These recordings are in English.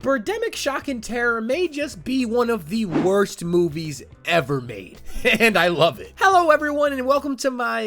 Birdemic Shock and Terror may just be one of the worst movies ever made, and I love it. Hello everyone, and welcome to my,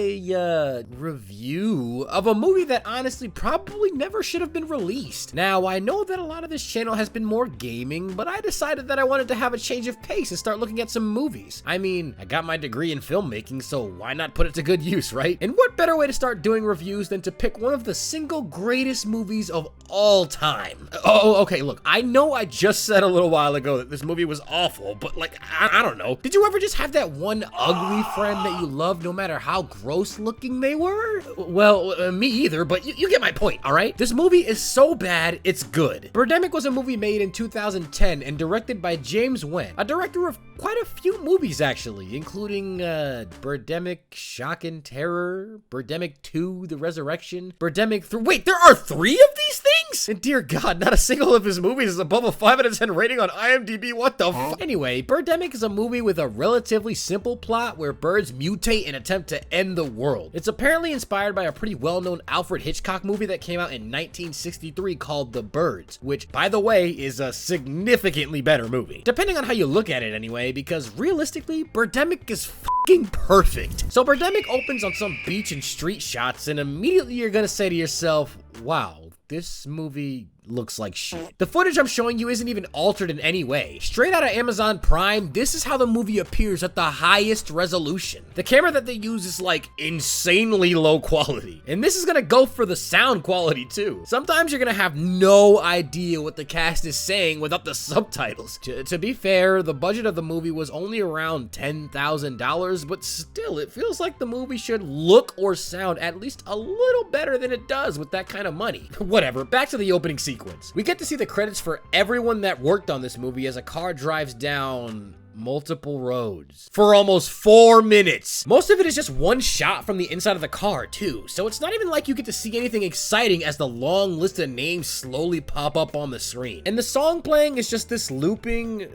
review of a movie that honestly probably never should have been released. Now, I know that a lot of this channel has been more gaming, but I decided that I wanted to have a change of pace and start looking at some movies. I mean, I got my degree in filmmaking, so why not put it to good use, right? And what better way to start doing reviews than to pick one of the single greatest movies of all time? Okay, look, I know I just said a little while ago that this movie was awful, but like, I don't know. Did you ever just have that one ugly friend that you loved no matter how gross looking they were? Well, me either, but you get my point, all right? This movie is so bad, it's good. Birdemic was a movie made in 2010 and directed by James Wen, a director of quite a few movies actually, including Birdemic Shock and Terror, Birdemic 2, The Resurrection, Birdemic 3. Wait, there are 3 of these things? And dear God, not a single of his movies is above a 5 out of 10 rating on IMDb. What the f? Anyway, Birdemic is a movie with a relatively simple plot where birds mutate and attempt to end the world. It's apparently inspired by a pretty well-known Alfred Hitchcock movie that came out in 1963 called The Birds, which, by the way, is a significantly better movie. Depending on how you look at it anyway, because realistically, Birdemic is fucking perfect. So Birdemic opens on some beach and street shots, and immediately you're gonna say to yourself, wow, this movie looks like shit. The footage I'm showing you isn't even altered in any way. Straight out of Amazon Prime, this is how the movie appears at the highest resolution. The camera that they use is like insanely low quality. And this is gonna go for the sound quality too. Sometimes you're gonna have no idea what the cast is saying without the subtitles. To be fair, the budget of the movie was only around $10,000, but still, it feels like the movie should look or sound at least a little better than it does with that kind of money. Whatever, back to the opening sequence. We get to see the credits for everyone that worked on this movie as a car drives down multiple roads for almost 4 minutes. Most of it is just one shot from the inside of the car too, so it's not even like you get to see anything exciting as the long list of names slowly pop up on the screen. And the song playing is just this looping,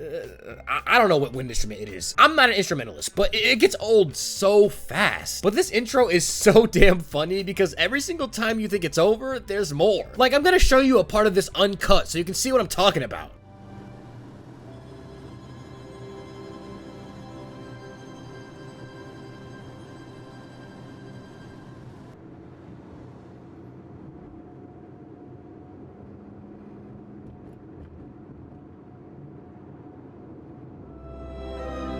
I don't know what wind instrument it is. I'm not an instrumentalist, but it gets old so fast. But this intro is so damn funny because every single time you think it's over, there's more. Like, I'm gonna show you a part of this uncut so you can see what I'm talking about.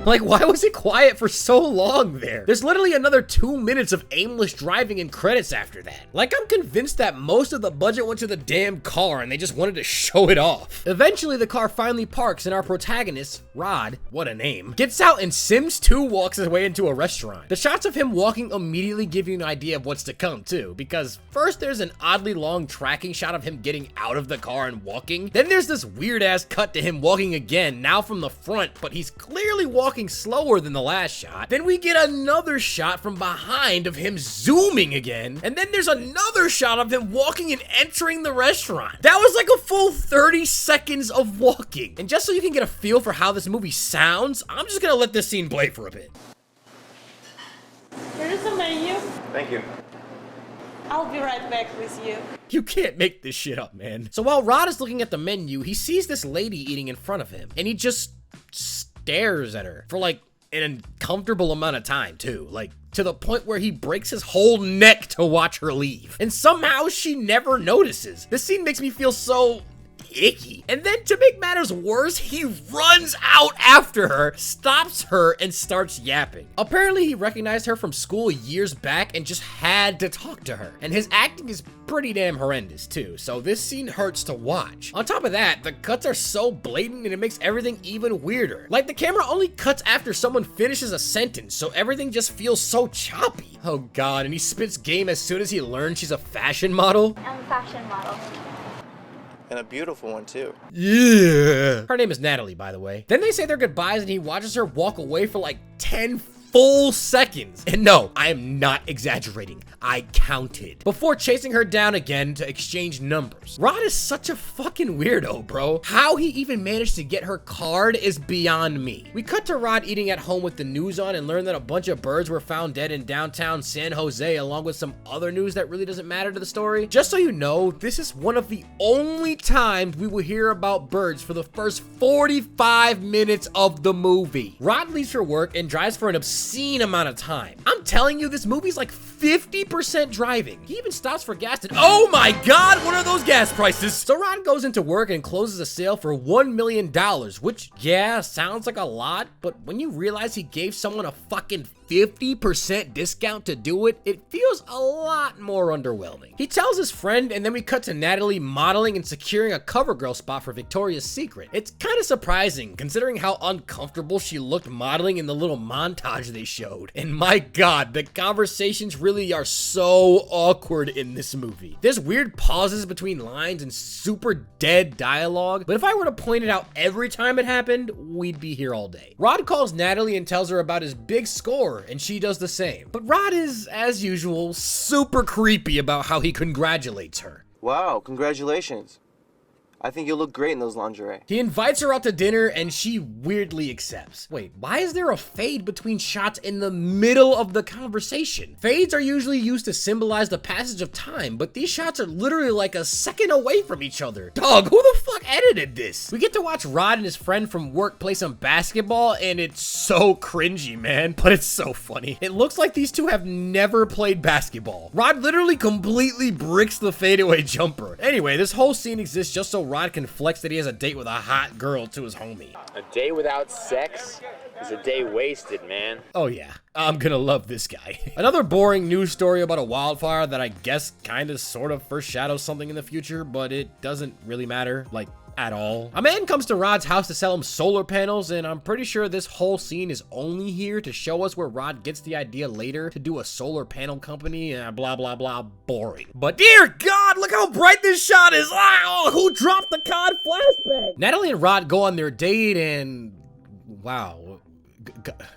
Like, why was it quiet for so long there? There's literally another 2 minutes of aimless driving and credits after that. Like, I'm convinced that most of the budget went to the damn car and they just wanted to show it off. Eventually, the car finally parks and our protagonist, Rod, what a name, gets out and Sims 2 walks his way into a restaurant. The shots of him walking immediately give you an idea of what's to come too, because first there's an oddly long tracking shot of him getting out of the car and walking. Then there's this weird ass cut to him walking again, now from the front, but he's clearly walking slower than the last shot. Then we get another shot from behind of him zooming again, and then there's another shot of him walking and entering the restaurant. That was like a full 30 seconds of walking. And just so you can get a feel for how this movie sounds, I'm just gonna let this scene play for a bit. Here is the menu. Thank you. I'll be right back with you. You can't make this shit up, man. So while Rod is looking at the menu, he sees this lady eating in front of him, and he just stares at her for like an uncomfortable amount of time too, like to the point where he breaks his whole neck to watch her leave. And somehow she never notices. This scene makes me feel so icky. And then to make matters worse, he runs out after her, stops her, and starts yapping. Apparently he recognized her from school years back and just had to talk to her. And his acting is pretty damn horrendous too, so this scene hurts to watch. On top of that, the cuts are so blatant and it makes everything even weirder. Like, the camera only cuts after someone finishes a sentence, so everything just feels so choppy. Oh God, and he spits game as soon as he learns she's a fashion model. I'm a fashion model. And a beautiful one too. Yeah. Her name is Natalie, by the way. Then they say their goodbyes and he watches her walk away for like 10 full seconds. And no, I am not exaggerating. I counted. Before chasing her down again to exchange numbers. Rod is such a fucking weirdo, bro. How he even managed to get her card is beyond me. We cut to Rod eating at home with the news on and learn that a bunch of birds were found dead in downtown San Jose, along with some other news that really doesn't matter to the story. Just so you know, this is one of the only times we will hear about birds for the first 45 minutes of the movie. Rod leaves for work and drives for an obscene amount of time. I'm telling you, this movie's like 50% driving. He even stops for gas and oh my god, what are those gas prices? So Rod goes into work and closes a sale for $1 million, which, yeah, sounds like a lot, but when you realize he gave someone a fucking 50% discount to do it, it feels a lot more underwhelming. He tells his friend, and then we cut to Natalie modeling and securing a CoverGirl spot for Victoria's Secret. It's kind of surprising considering how uncomfortable she looked modeling in the little montage they showed. And my god, the conversations really are so awkward in this movie. There's weird pauses between lines and super dead dialogue, but if I were to point it out every time it happened, we'd be here all day. Rod calls Natalie and tells her about his big score, and she does the same. But Rod is, as usual, super creepy about how he congratulates her. Wow, congratulations. I think you'll look great in those lingerie. He invites her out to dinner and she weirdly accepts. Wait, why is there a fade between shots in the middle of the conversation? Fades are usually used to symbolize the passage of time, but these shots are literally like a second away from each other. Dog, who the fuck edited this? We get to watch Rod and his friend from work play some basketball and it's so cringy, man, but it's so funny. It looks like these two have never played basketball. Rod literally completely bricks the fadeaway jumper. Anyway, this whole scene exists just so Rod can flex that he has a date with a hot girl to his homie. A day without sex is a day wasted, man. Oh yeah, I'm gonna love this guy. Another boring news story about a wildfire that I guess kind of sort of foreshadows something in the future, but it doesn't really matter, like, at all. A man comes to Rod's house to sell him solar panels, and I'm pretty sure this whole scene is only here to show us where Rod gets the idea later to do a solar panel company, blah, blah, blah, boring. But dear God, look how bright this shot is. Oh, who dropped the COD flashbang? Natalie and Rod go on their date and wow.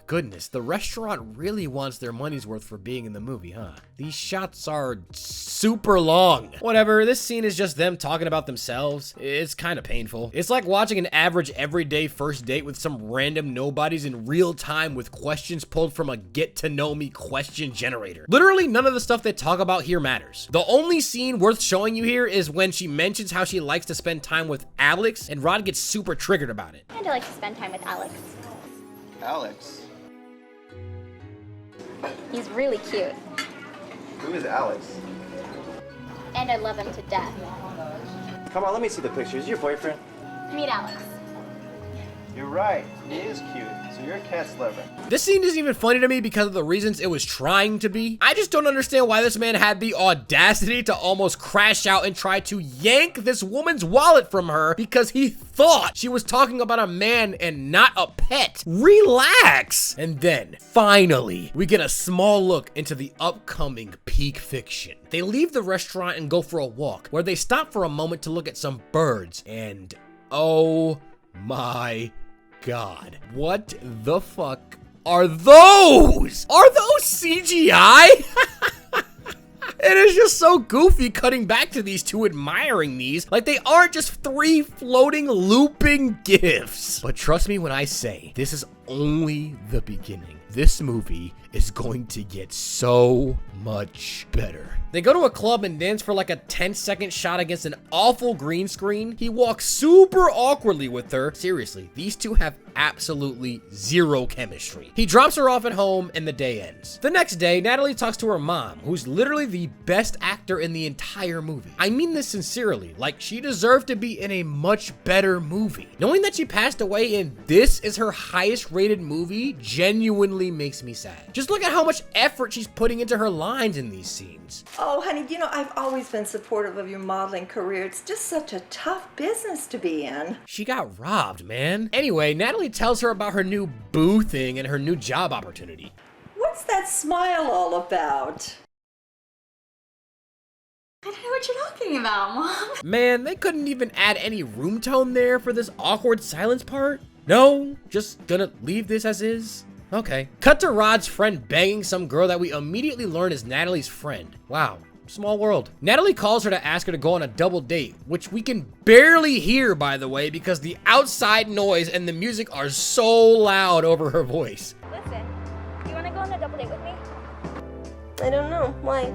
Goodness, the restaurant really wants their money's worth for being in the movie, huh? These shots are super long. Whatever, this scene is just them talking about themselves. It's kind of painful. It's like watching an average everyday first date with some random nobodies in real time with questions pulled from a get-to-know-me question generator. Literally, none of the stuff they talk about here matters. The only scene worth showing you here is when she mentions how she likes to spend time with Alex, and Rod gets super triggered about it. And I like to spend time with Alex. Alex? He's really cute. Who is Alex? And I love him to death. Come on, let me see the pictures. Your boyfriend? Meet Alex. You're right. He is cute. So you're a cat's lover. This scene isn't even funny to me because of the reasons it was trying to be. I just don't understand why this man had the audacity to almost crash out and try to yank this woman's wallet from her because he thought she was talking about a man and not a pet. Relax. And then, finally, we get a small look into the upcoming peak fiction. They leave the restaurant and go for a walk where they stop for a moment to look at some birds and oh my God, what the fuck are those? Are those CGI? It is just so goofy cutting back to these two admiring these like they aren't just three floating looping GIFs. But trust me when I say this is only the beginning. This movie is going to get so much better. They go to a club and dance for like a 10-second shot against an awful green screen. He walks super awkwardly with her. Seriously, these two have absolutely zero chemistry. He drops her off at home and the day ends. The next day, Natalie talks to her mom, who's literally the best actor in the entire movie. I mean this sincerely, like she deserved to be in a much better movie. Knowing that she passed away and this is her highest rated movie genuinely makes me sad. Just look at how much effort she's putting into her lines in these scenes. Oh, honey, you know, I've always been supportive of your modeling career. It's just such a tough business to be in. She got robbed, man. Anyway, Natalie tells her about her new boo thing and her new job opportunity. What's that smile all about? I don't know what you're talking about, Mom. Man, they couldn't even add any room tone there for this awkward silence part. No, just gonna leave this as is. Okay. Cut to Rod's friend banging some girl that we immediately learn is Natalie's friend. Wow. Small world. Natalie calls her to ask her to go on a double date, which we can barely hear, by the way, because the outside noise and the music are so loud over her voice. Listen, you want to go on a double date with me? I don't know. Why?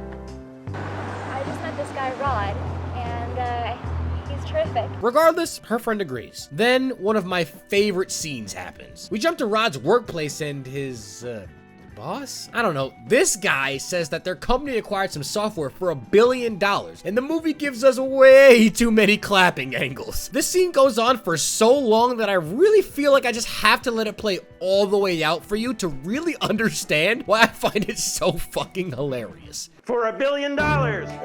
I just met this guy, Rod, and he's terrific. Regardless, her friend agrees. Then one of my favorite scenes happens. We jump to Rod's workplace and his, boss? I don't know. This guy says that their company acquired some software for $1 billion, and the movie gives us way too many clapping angles. This scene goes on for so long that I really feel like I just have to let it play all the way out for you to really understand why I find it so fucking hilarious. For $1 billion. Billion.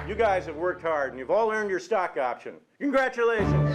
You guys have worked hard and you've all earned your stock option. Congratulations.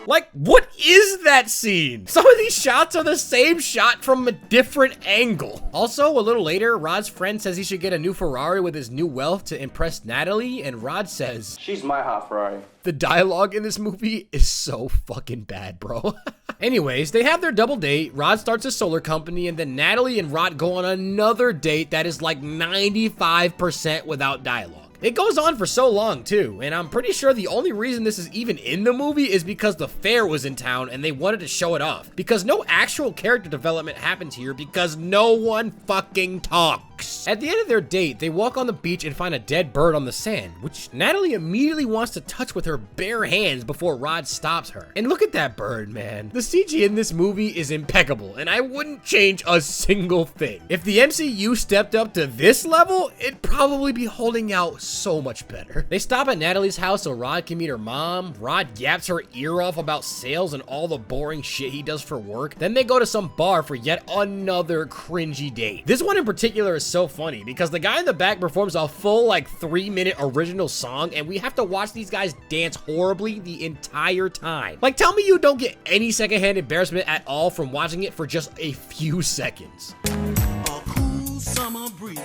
Like, what is that scene? Some of these shots are the same shot from a different angle. Also, a little later, Rod's friend says he should get a new Ferrari with his new wealth to impress Natalie, and Rod says, She's my hot Ferrari. the dialogue in this movie is so fucking bad, bro. Anyways, they have their double date, Rod starts a solar company, and then Natalie and Rod go on another date that is like 95% without dialogue. It goes on for so long too, and I'm pretty sure the only reason this is even in the movie is because the fair was in town and they wanted to show it off. Because no actual character development happens here because no one fucking talks. At the end of their date, they walk on the beach and find a dead bird on the sand, which Natalie immediately wants to touch with her bare hands before Rod stops her. And look at that bird, man. The CG in this movie is impeccable, and I wouldn't change a single thing. If the MCU stepped up to this level, it'd probably be holding out so much better. They stop at Natalie's house so Rod can meet her mom. Rod yaps her ear off about sales and all the boring shit he does for work. Then they go to some bar for yet another cringy date. This one in particular is so funny because the guy in the back performs a full like 3-minute original song and we have to watch these guys dance horribly the entire time. Like, tell me you don't get any secondhand embarrassment at all from watching it for just a few seconds. A cool summer breeze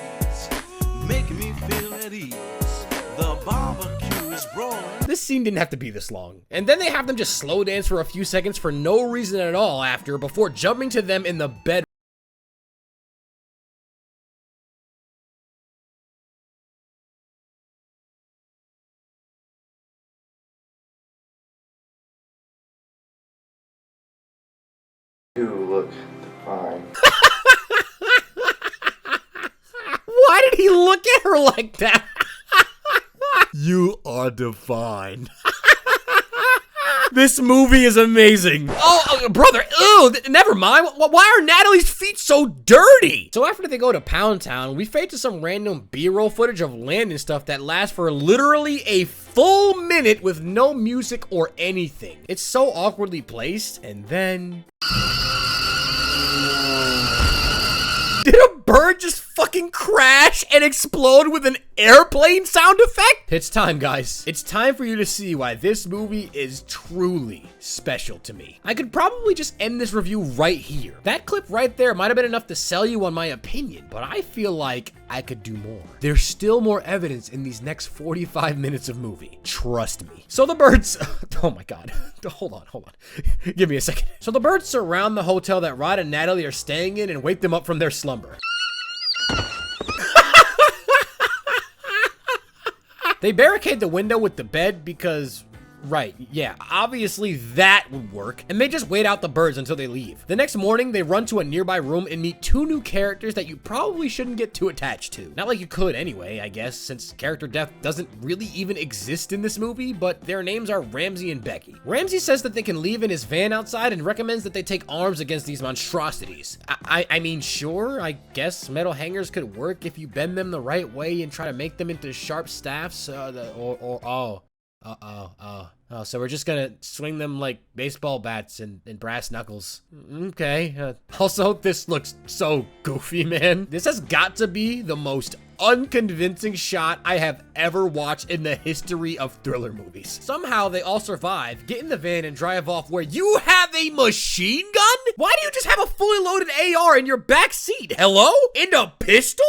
making me feel at ease. The barbecue is broiling. This scene didn't have to be this long. And then they have them just slow dance for a few seconds for no reason at all after, before jumping to them in the bed. You look fine. Why did he look at her like that? You are divine. This movie is amazing. Oh, brother, ew, never mind. Why are Natalie's feet so dirty? So after they go to Pound Town, we fade to some random B-roll footage of land and stuff that lasts for literally a full minute with no music or anything. It's so awkwardly placed, and then... Did a bird just fucking crash and explode with an airplane sound effect? It's time, guys. It's time for you to see why this movie is truly special to me. I could probably just end this review right here. That clip right there might have been enough to sell you on my opinion, but I feel like I could do more. There's still more evidence in these next 45 minutes of movie. Trust me. So the birds, oh my God. Hold on. Give me a second. So the birds surround the hotel that Rod and Natalie are staying in and wake them up from their slumber. They barricade the window with the bed because Right, yeah, obviously that would work, and they just wait out the birds until they leave. The next morning, they run to a nearby room and meet two new characters that you probably shouldn't get too attached to. Not like you could anyway, I guess, since character death doesn't really even exist in this movie, but their names are Ramsey and Becky. Ramsey says that they can leave in his van outside and recommends that they take arms against these monstrosities. I mean, sure, I guess metal hangers could work if you bend them the right way and try to make them into sharp staffs, so we're just gonna swing them like baseball bats and brass knuckles. Okay. Also, this looks so goofy, man. This has got to be the most unconvincing shot I have ever watched in the history of thriller movies. Somehow they all survive, get in the van, and drive off where you have a machine gun? Why do you just have a fully loaded AR in your back seat? Hello? And a pistol?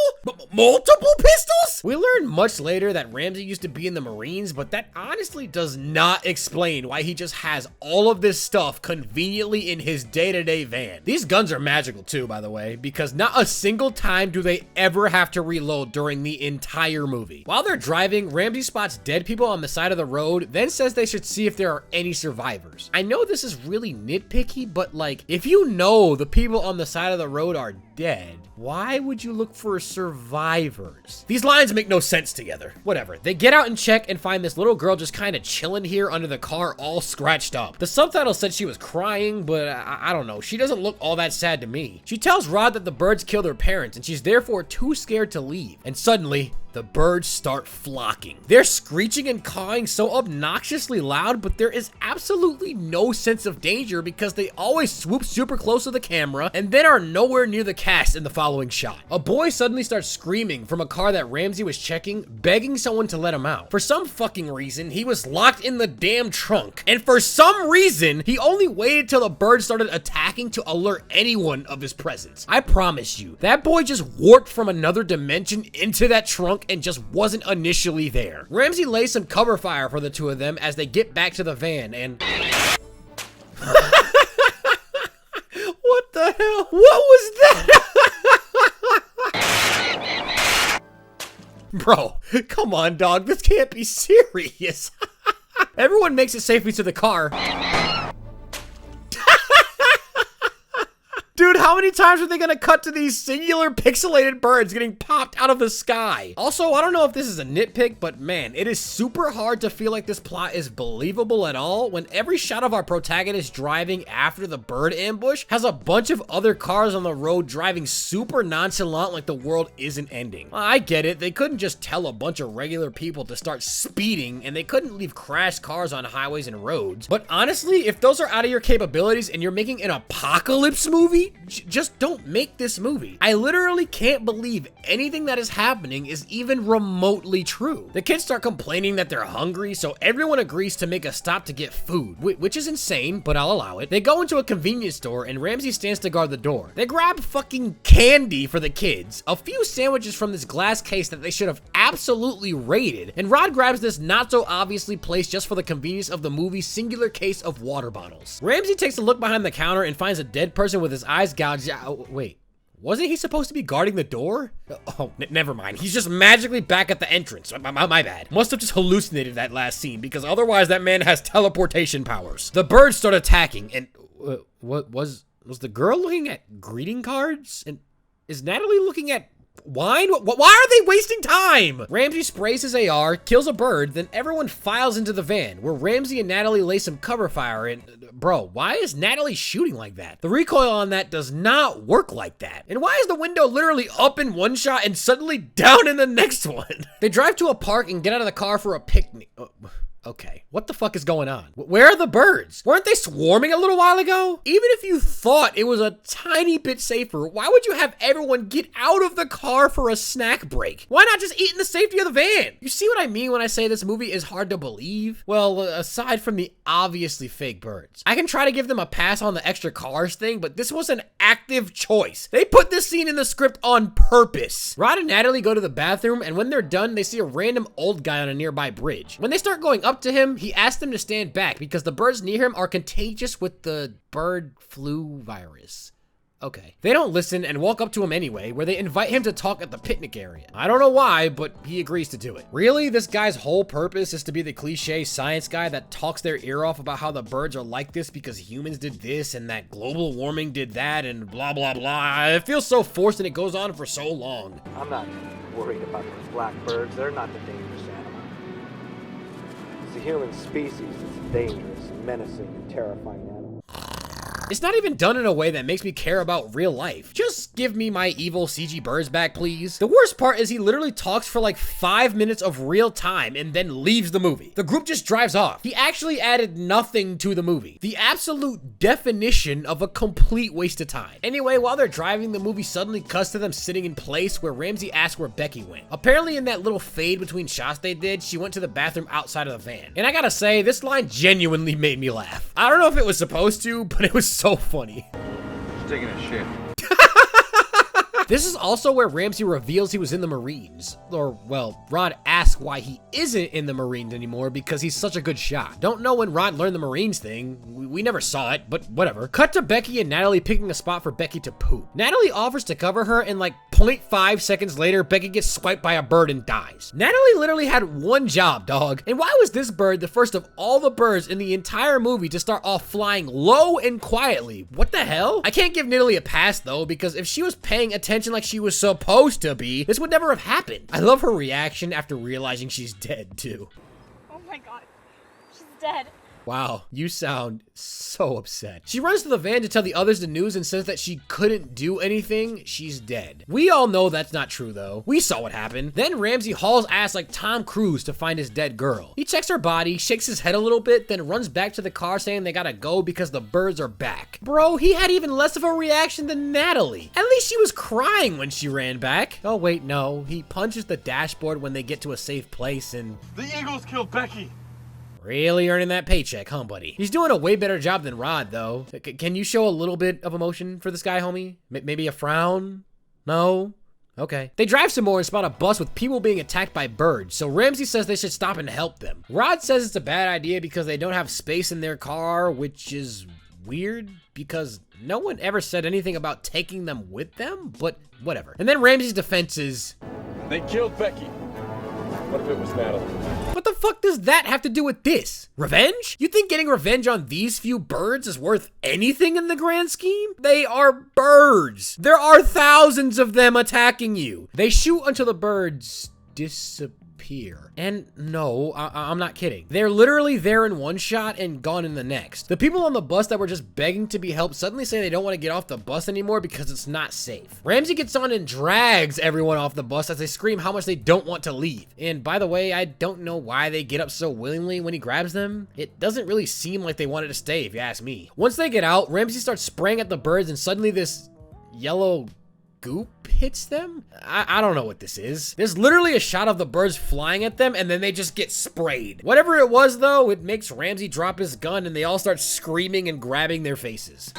Multiple pistols? We learn much later that Ramsey used to be in the Marines, but that honestly does not explain why he just has all of this stuff conveniently in his day-to-day van. These guns are magical too, by the way, because not a single time do they ever have to reload during the entire movie. While they're driving, Ramsey spots dead people on the side of the road, then says they should see if there are any survivors. I know this is really nitpicky, but like, if you know the people on the side of the road are dead, why would you look for survivors? These lines make no sense together. Whatever. They get out and check and find this little girl just kind of chilling here under the car, all scratched up. The subtitle said she was crying, but I don't know. She doesn't look all that sad to me. She tells Rod that the birds killed her parents and she's therefore too scared to leave. And suddenly, the birds start flocking. They're screeching and cawing so obnoxiously loud, but there is absolutely no sense of danger because they always swoop super close to the camera and then are nowhere near the cast in the following shot. A boy suddenly starts screaming from a car that Ramsey was checking, begging someone to let him out. For some fucking reason, he was locked in the damn trunk. And for some reason, he only waited till the birds started attacking to alert anyone of his presence. I promise you, that boy just warped from another dimension into that trunk and just wasn't initially there. Ramsey lays some cover fire for the two of them as they get back to the van and... What the hell? What was that? Bro, come on, dog. This can't be serious. Everyone makes it safely to the car. Dude, how many times are they gonna cut to these singular pixelated birds getting popped out of the sky? Also, I don't know if this is a nitpick, but man, it is super hard to feel like this plot is believable at all when every shot of our protagonist driving after the bird ambush has a bunch of other cars on the road driving super nonchalant like the world isn't ending. I get it, they couldn't just tell a bunch of regular people to start speeding and they couldn't leave crashed cars on highways and roads. But honestly, if those are out of your capabilities and you're making an apocalypse movie, just don't make this movie. I literally can't believe anything that is happening is even remotely true. The kids start complaining that they're hungry, so everyone agrees to make a stop to get food, which is insane, but I'll allow it. They go into a convenience store and Ramsey stands to guard the door. They grab fucking candy for the kids, a few sandwiches from this glass case that they should have absolutely raided, and Rod grabs this not so obviously placed just for the convenience of the movie singular case of water bottles. Ramsey takes a look behind the counter and finds a dead person with his eyes gouged out. Oh, wait. Wasn't he supposed to be guarding the door? Oh, never mind. He's just magically back at the entrance. My bad. Must have just hallucinated that last scene because otherwise that man has teleportation powers. The birds start attacking and what was the girl looking at greeting cards? And is Natalie looking at wine? Why are they wasting time? Ramsey sprays his AR, kills a bird, then everyone files into the van where Ramsey and Natalie lay some cover fire and bro, why is Natalie shooting like that? The recoil on that does not work like that. And why is the window literally up in one shot and suddenly down in the next one? They drive to a park and get out of the car for a picnic. Okay, what the fuck is going on? Where are the birds? Weren't they swarming a little while ago? Even if you thought it was a tiny bit safer, why would you have everyone get out of the car for a snack break? Why not just eat in the safety of the van? You see what I mean when I say this movie is hard to believe? Well, aside from the obviously fake birds. I can try to give them a pass on the extra cars thing, but this was an active choice. They put this scene in the script on purpose. Rod and Natalie go to the bathroom, and when they're done, they see a random old guy on a nearby bridge. When they start going up to him, he asks them to stand back because the birds near him are contagious with the bird flu virus. Okay. They don't listen and walk up to him anyway, where they invite him to talk at the picnic area. I don't know why, but he agrees to do it. Really? This guy's whole purpose is to be the cliche science guy that talks their ear off about how the birds are like this because humans did this and that global warming did that and blah, blah, blah. It feels so forced and it goes on for so long. I'm not worried about those black birds. They're not the dangerous animal. It's the human species that's dangerous, menacing, and terrifying animal. It's not even done in a way that makes me care about real life. Just give me my evil CG birds back, please. The worst part is he literally talks for like 5 minutes of real time and then leaves the movie. The group just drives off. He actually added nothing to the movie. The absolute definition of a complete waste of time. Anyway, while they're driving, the movie suddenly cuts to them sitting in place where Ramsey asks where Becky went. Apparently in that little fade between shots they did, she went to the bathroom outside of the van. And I gotta say, this line genuinely made me laugh. I don't know if it was supposed to, but it was so funny. She's taking a shit. This is also where Ramsey reveals he was in the Marines. Or, well, Rod asks why he isn't in the Marines anymore because he's such a good shot. Don't know when Rod learned the Marines thing. We never saw it, but whatever. Cut to Becky and Natalie picking a spot for Becky to poop. Natalie offers to cover her and like 0.5 seconds later, Becky gets swiped by a bird and dies. Natalie literally had one job, dog. And why was this bird the first of all the birds in the entire movie to start off flying low and quietly? What the hell? I can't give Natalie a pass though, because if she was paying attention like she was supposed to be, this would never have happened. I love her reaction after realizing she's dead too. Oh my god, she's dead. Wow, you sound so upset. She runs to the van to tell the others the news and says that she couldn't do anything. She's dead. We all know that's not true though. We saw what happened. Then Ramsey hauls ass like Tom Cruise to find his dead girl. He checks her body, shakes his head a little bit, then runs back to the car saying they gotta go because the birds are back. Bro, he had even less of a reaction than Natalie. At least she was crying when she ran back. Oh wait, no. He punches the dashboard when they get to a safe place and... The Eagles killed Becky. Really earning that paycheck, huh, buddy? He's doing a way better job than Rod, though. Can you show a little bit of emotion for this guy, homie? Maybe a frown? No? Okay. They drive some more and spot a bus with people being attacked by birds, so Ramsey says they should stop and help them. Rod says it's a bad idea because they don't have space in their car, which is weird because no one ever said anything about taking them with them, but whatever. And then Ramsey's defense is... They killed Becky. What if it was Natalie? What the fuck does that have to do with this? Revenge? You think getting revenge on these few birds is worth anything in the grand scheme? They are birds. There are thousands of them attacking you. They shoot until the birds disappear. And no, I'm not kidding. They're literally there in one shot and gone in the next. The people on the bus that were just begging to be helped suddenly say they don't want to get off the bus anymore because it's not safe. Ramsey gets on and drags everyone off the bus as they scream how much they don't want to leave. And by the way, I don't know why they get up so willingly when he grabs them. It doesn't really seem like they wanted to stay, if you ask me. Once they get out, Ramsey starts spraying at the birds and suddenly this yellow goop hits them? I don't know what this is. There's literally a shot of the birds flying at them and then they just get sprayed. Whatever it was though, it makes Ramsey drop his gun and they all start screaming and grabbing their faces.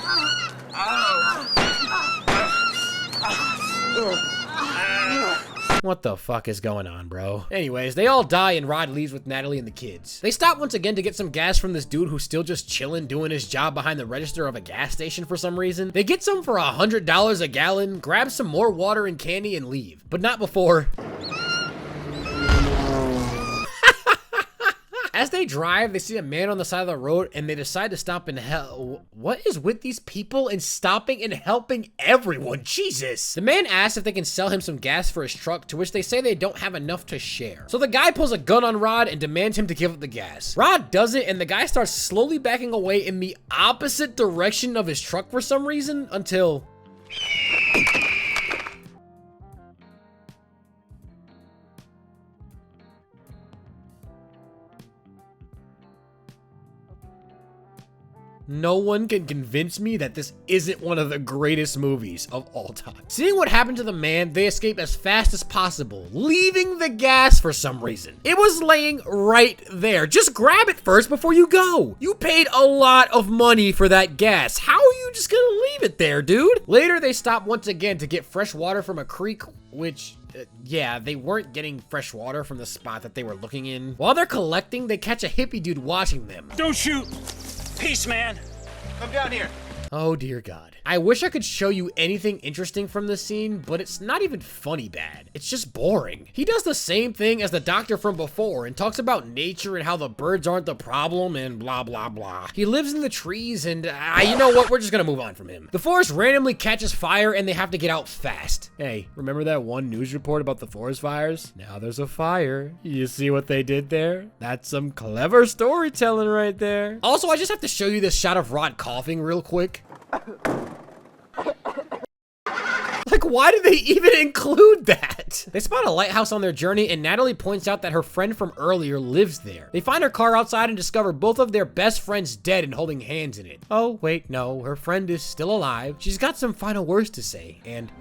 What the fuck is going on, bro? Anyways, they all die and Rod leaves with Natalie and the kids. They stop once again to get some gas from this dude who's still just chilling doing his job behind the register of a gas station for some reason. They get some for $100 a gallon, grab some more water and candy and leave. But not before... As they drive, they see a man on the side of the road and they decide to stop and help. What is with these people and stopping and helping everyone? Jesus. The man asks if they can sell him some gas for his truck, to which they say they don't have enough to share. So the guy pulls a gun on Rod and demands him to give up the gas. Rod does it and the guy starts slowly backing away in the opposite direction of his truck for some reason until... No one can convince me that this isn't one of the greatest movies of all time. Seeing what happened to the man, they escape as fast as possible, leaving the gas for some reason. It was laying right there. Just grab it first before you go. You paid a lot of money for that gas. How are you just gonna leave it there, dude? Later, they stop once again to get fresh water from a creek, which... yeah, they weren't getting fresh water from the spot that they were looking in. While they're collecting, they catch a hippie dude watching them. Don't shoot! Peace, man. Come down here. Oh dear God. I wish I could show you anything interesting from this scene, but it's not even funny bad. It's just boring. He does the same thing as the doctor from before and talks about nature and how the birds aren't the problem and blah, blah, blah. He lives in the trees and you know what? We're just gonna move on from him. The forest randomly catches fire and they have to get out fast. Hey, remember that one news report about the forest fires? Now there's a fire. You see what they did there? That's some clever storytelling right there. Also, I just have to show you this shot of Rod coughing real quick. Like, why did they even include that? They spot a lighthouse on their journey, and Natalie points out that her friend from earlier lives there. They find her car outside and discover both of their best friends dead and holding hands in it. Oh, wait, no, her friend is still alive. She's got some final words to say, and...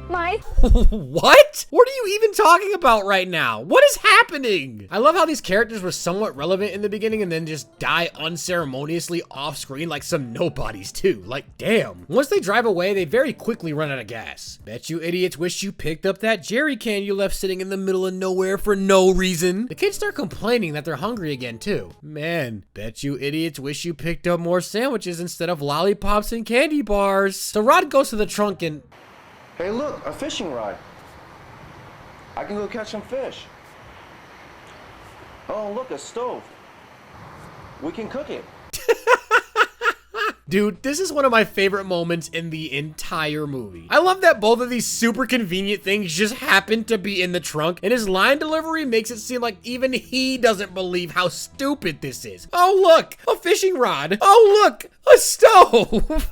My. What? What are you even talking about right now? What is happening? I love how these characters were somewhat relevant in the beginning and then just die unceremoniously off screen like some nobodies too. Like, damn. Once they drive away, they very quickly run out of gas. Bet you idiots wish you picked up that jerry can you left sitting in the middle of nowhere for no reason. The kids start complaining that they're hungry again too. Man, bet you idiots wish you picked up more sandwiches instead of lollipops and candy bars. So Rod goes to the trunk and... Hey, look, a fishing rod. I can go catch some fish. Oh, look, a stove. We can cook it. Dude, this is one of my favorite moments in the entire movie. I love that both of these super convenient things just happen to be in the trunk, and his line delivery makes it seem like even he doesn't believe how stupid this is. Oh, look, a fishing rod. Oh, look, a stove.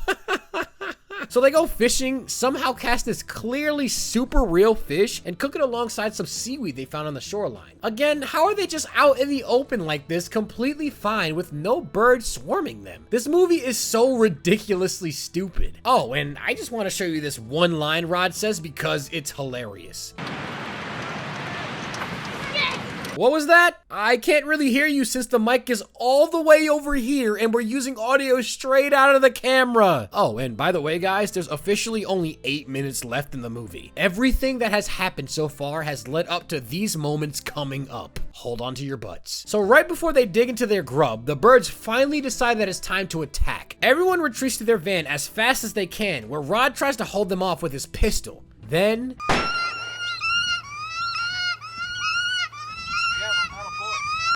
So they go fishing, somehow catch this clearly super real fish, and cook it alongside some seaweed they found on the shoreline. Again, how are they just out in the open like this, completely fine with no birds swarming them? This movie is so ridiculously stupid. Oh, and I just want to show you this one line Rod says because it's hilarious. What was that? I can't really hear you since the mic is all the way over here and we're using audio straight out of the camera. Oh, and by the way, guys, there's officially only 8 minutes left in the movie. Everything that has happened so far has led up to these moments coming up. Hold on to your butts. So right before they dig into their grub, the birds finally decide that it's time to attack. Everyone retreats to their van as fast as they can, where Rod tries to hold them off with his pistol. Then...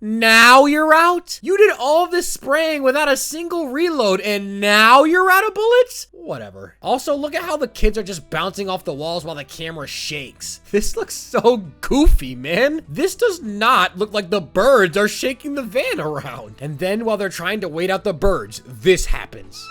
Now you're out? You did all this spraying without a single reload and now you're out of bullets? Whatever. Also, look at how the kids are just bouncing off the walls while the camera shakes. This looks so goofy, man. This does not look like the birds are shaking the van around. And then while they're trying to wait out the birds, this happens.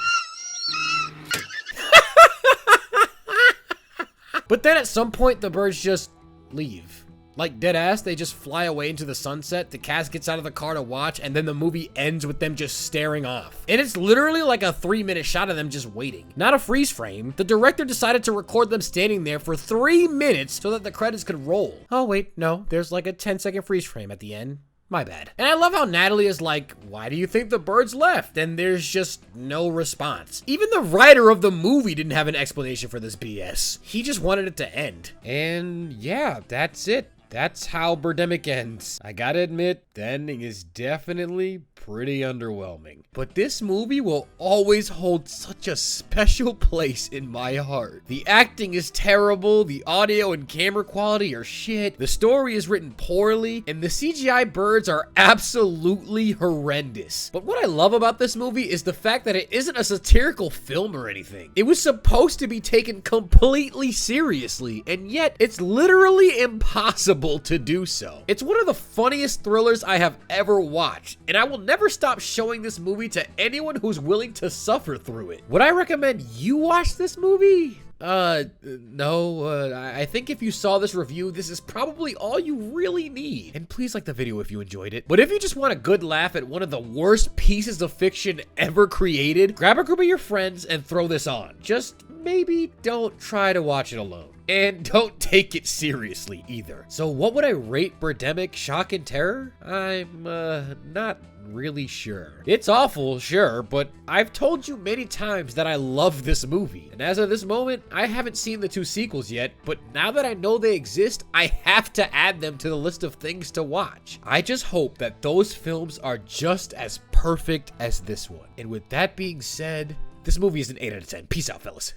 But then at some point, the birds just leave. Like dead ass, they just fly away into the sunset, the cast gets out of the car to watch, and then the movie ends with them just staring off. And it's literally like a 3-minute shot of them just waiting. Not a freeze frame. The director decided to record them standing there for 3 minutes so that the credits could roll. Oh wait, no, there's like a 10-second freeze frame at the end. My bad. And I love how Natalie is like, why do you think the birds left? And there's just no response. Even the writer of the movie didn't have an explanation for this BS. He just wanted it to end. And yeah, that's it. That's how Birdemic ends. I gotta admit, the ending is definitely pretty underwhelming. But this movie will always hold such a special place in my heart. The acting is terrible, the audio and camera quality are shit, the story is written poorly, and the CGI birds are absolutely horrendous. But what I love about this movie is the fact that it isn't a satirical film or anything. It was supposed to be taken completely seriously, and yet it's literally impossible to do so. It's one of the funniest thrillers I have ever watched, and I will never stop showing this movie to anyone who's willing to suffer through it. Would I recommend you watch this movie? No, I think if you saw this review, this is probably all you really need. And please like the video if you enjoyed it. But if you just want a good laugh at one of the worst pieces of fiction ever created, grab a group of your friends and throw this on. Just maybe don't try to watch it alone. And don't take it seriously either. So what would I rate Birdemic Shock and Terror? I'm, not really sure. It's awful, sure, but I've told you many times that I love this movie. And as of this moment, I haven't seen the 2 sequels yet, but now that I know they exist, I have to add them to the list of things to watch. I just hope that those films are just as perfect as this one. And with that being said, this movie is an 8 out of 10. Peace out, fellas.